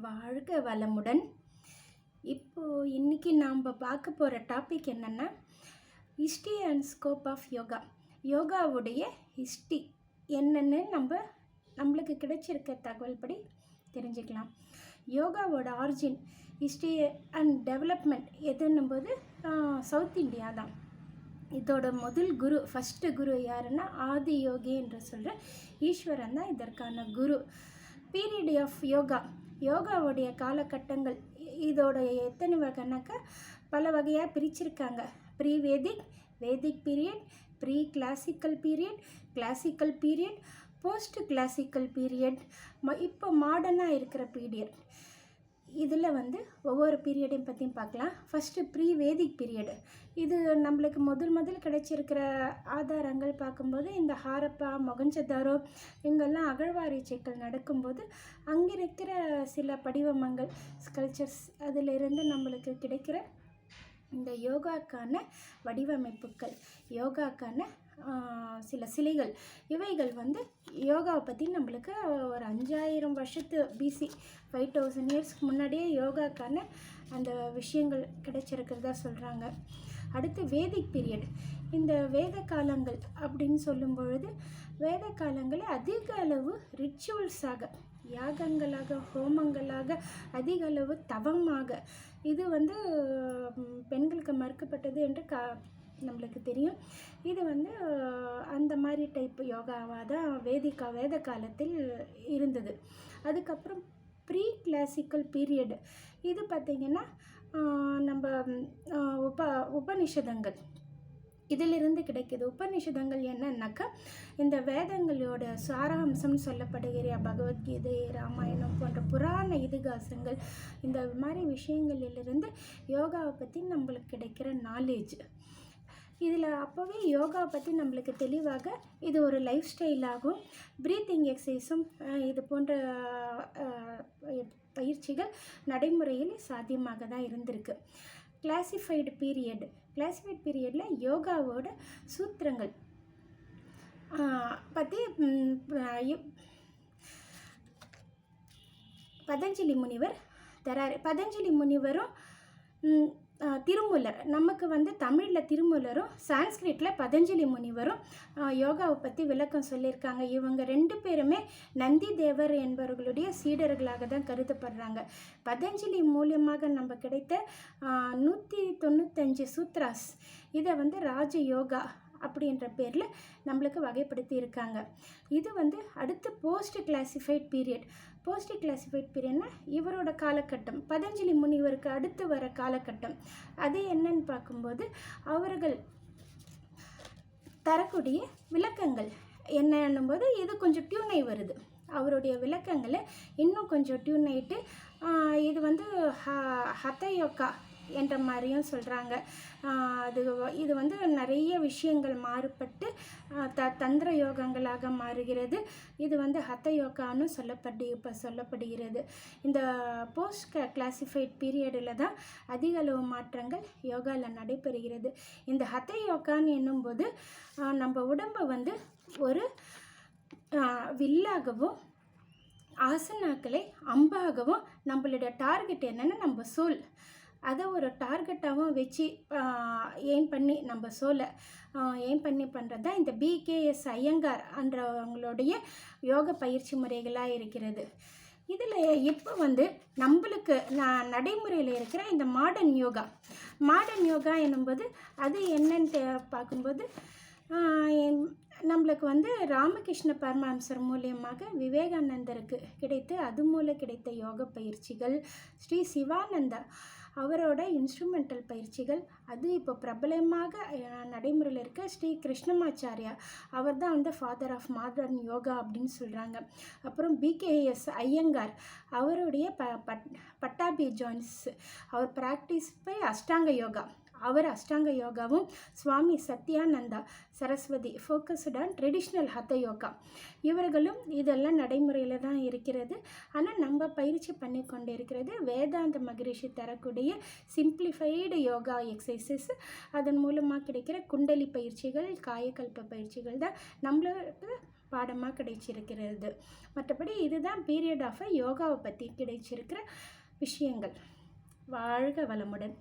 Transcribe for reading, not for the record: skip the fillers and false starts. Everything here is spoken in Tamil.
வாழ்க வளமுடன். இன்னைக்கு நாம் பார்க்க போகிற டாபிக் என்னென்னா history and scope of yoga. யோகாவுடைய ஹிஸ்ட்ரி என்னென்னு நம்மளுக்கு கிடைச்சிருக்க தகவல் படி தெரிஞ்சுக்கலாம். யோகாவோட ஆரிஜின், ஹிஸ்ட்ரி அண்ட் டெவலப்மெண்ட் எதுன்னும் போது சவுத் இந்தியா தான். இதோட ஃபஸ்ட்டு குரு யாருன்னா ஆதி யோகி என்று சொல்கிற ஈஸ்வரன் தான் இதற்கான குரு. பீரியட் ஆஃப் யோகாவுடைய காலகட்டங்கள் இதோட எத்தனை வகைனாக்கா பல வகையாக பிரிச்சிருக்காங்க. Pre Vedic period, pre classical period, post classical period, இப்போ மாடர்னாக இருக்கிற பீரியட். இதில் ஒவ்வொரு பீரியடையும் பற்றியும் பார்க்கலாம். First pre Vedic period. இது நம்மளுக்கு முதல் கிடைச்சிருக்கிற ஆதாரங்கள் பார்க்கும்போது இந்த ஹாரப்பா, மொகஞ்சதாரோ இங்கெல்லாம் அகழ்வாராய்ச்சிகள் நடக்கும்போது அங்கே இருக்கிற சில படிவமங்கள், ஸ்கல்ச்சர்ஸ், அதிலிருந்து நம்மளுக்கு கிடைக்கிற இந்த யோகாக்கான வடிவமைப்புகள், யோகாக்கான சில சிலைகள், இவைகள் யோகாவை பற்றி நம்மளுக்கு ஒரு 5000 வருஷத்து பிசி 5000 இயர்ஸ்க்கு முன்னாடியே யோகாக்கான அந்த விஷயங்கள் கிடைச்சிருக்கிறதா சொல்கிறாங்க. அடுத்து வேதிக் பீரியட். இந்த வேத காலங்கள் அப்படின்னு சொல்லும் பொழுது வேத காலங்களில் அதிக அளவு ரிச்சுவல்ஸாக, யாகங்களாக, ஹோமங்களாக, அதிக அளவு தவமாக, இது பெண்களுக்கு மறுக்கப்பட்டது என்று நம்மளுக்கு தெரியும். இது அந்த மாதிரி டைப் யோகாவாக தான் வேத காலத்தில் இருந்தது. அதுக்கப்புறம் ப்ரீ கிளாசிக்கல் பீரியடு. இது பார்த்திங்கன்னா நம்ம உபநிஷதங்கள் இதிலிருந்து கிடைக்கிது. உபநிஷதங்கள் என்னன்னாக்கா இந்த வேதங்களோட சாராம்சம்னு சொல்லப்படுகிற பகவத்கீதை, ராமாயணம் போன்ற புராண இதிகாசங்கள், இந்த மாதிரி விஷயங்களிலிருந்து யோகாவை பற்றி நம்மளுக்கு கிடைக்கிற நாலேஜ். இதில் அப்போவே யோகாவை பற்றி நம்மளுக்கு தெளிவாக இது ஒரு லைஃப் ஸ்டைலாகவும், ப்ரீத்திங் எக்ஸசைஸும் இது போன்ற பயிற்சிகள் நடைமுறையில் சாத்தியமாக தான் இருந்திருக்கு. கிளாசிஃபைடு பீரியடில் யோகாவோட சூத்திரங்கள் பற்றி பதஞ்சலி முனிவர் தராரு. பதஞ்சலி முனிவரும் திருமூலர், நமக்கு தமிழில் திருமூலரும் சான்ஸ்கிரிட்டில் பதஞ்சலி முனிவரும் யோகாவை பற்றி விளக்கம் சொல்லியிருக்காங்க. இவங்க 2 பேருமே நந்தி தேவர் என்பவர்களுடைய சீடர்களாக தான் கருதப்படுறாங்க. பதஞ்சலி மூலியமாக நம்ம கிடைத்த 195 சூத்ராஸ், இதை ராஜ யோகா அப்படின்ற பேரில் நம்மளுக்கு வகைப்படுத்தி இருக்காங்க. இது அடுத்து போஸ்ட் கிளாசிஃபைட் பீரியட்னா இவரோட காலகட்டம், பதஞ்சலி முனிவருக்கு அடுத்து வர காலகட்டம். அது என்னன்னு பார்க்கும்போது அவர்கள் தரக்கூடிய விளக்கங்கள் என்னன்னும் போது இது கொஞ்சம் டியூனை வருது. அவருடைய விளக்கங்களை இன்னும் கொஞ்சம் டியூன் ஆகிட்டு இது ஹத யோகா என்ற மாதிரியும் சொல்கிறாங்க. இது நிறைய விஷயங்கள் மாறுபட்டு தந்திர யோகங்களாக மாறுகிறது. இது ஹத யோகான்னு சொல்லப்படுகிறது. இந்த போஸ்ட் கிளாசிஃபைட் பீரியடில் தான் அதிக அளவு மாற்றங்கள் யோகாவில் நடைபெறுகிறது. இந்த ஹத யோகான்னு என்னும்போது நம்ம உடம்பை ஒரு வில்லாகவும், ஆசனாக்களை அம்பாகவும், நம்மளுடைய டார்கெட் என்னென்னா நம்ம சோல், அதை ஒரு டார்கெட்டாகவும் வச்சு எய்ம் பண்ணி நம்ம சோலை எய்ம் பண்ணி பண்ணுறது தான் இந்த பிகேஎஸ் ஐயங்கார் என்றவங்களுடைய யோக பயிற்சி முறைகளாக இருக்கிறது. இதில் இப்போ நம்மளுக்கு நடைமுறையில் இருக்கிற இந்த மாடர்ன் யோகா என்னும்போது அது என்னன்னு பார்க்கும்போது நம்மளுக்கு ராமகிருஷ்ண பரமஹம்சர் மூலியமாக விவேகானந்தருக்கு அது மூலம் கிடைத்த யோக பயிற்சிகள், ஸ்ரீ சிவானந்தா அவரோட இன்ஸ்ட்ருமெண்டல் பயிற்சிகள், அது இப்போ பிரபலமாக நடைமுறையில் இருக்க ஸ்ரீ கிருஷ்ணமாச்சாரியா, அவர் தான் ஃபாதர் ஆஃப் மாடர்ன் யோகா அப்படின்னு சொல்கிறாங்க. அப்புறம் பிகேஎஸ் ஐயங்கார், அவருடைய பட்டாபி ஜாயின்ஸ், அவர் ப்ராக்டிஸ் பை அஷ்டாங்க யோகா, அவர் அஷ்டாங்க யோகாவும், Swami Satyananda Saraswati focused on traditional Hatha yoga, இவர்களும் இதெல்லாம் நடைமுறையில் தான் இருக்கிறது. ஆனால் நம்ம பயிற்சி பண்ணி கொண்டு இருக்கிறது வேதாந்த மகரிஷி தரக்கூடிய சிம்பிளிஃபைடு யோகா எக்ஸசைசஸ், அதன் மூலமாக கிடைக்கிற குண்டலி பயிற்சிகள், காயக்கல்ப பயிற்சிகள் தான் நம்மளுக்கு பாடமாக கிடைச்சிருக்கிறது. மற்றபடி இதுதான் பீரியட் ஆஃப் யோகாவை பற்றி கிடைச்சிருக்கிற விஷயங்கள். வாழ்க வளமுடன்.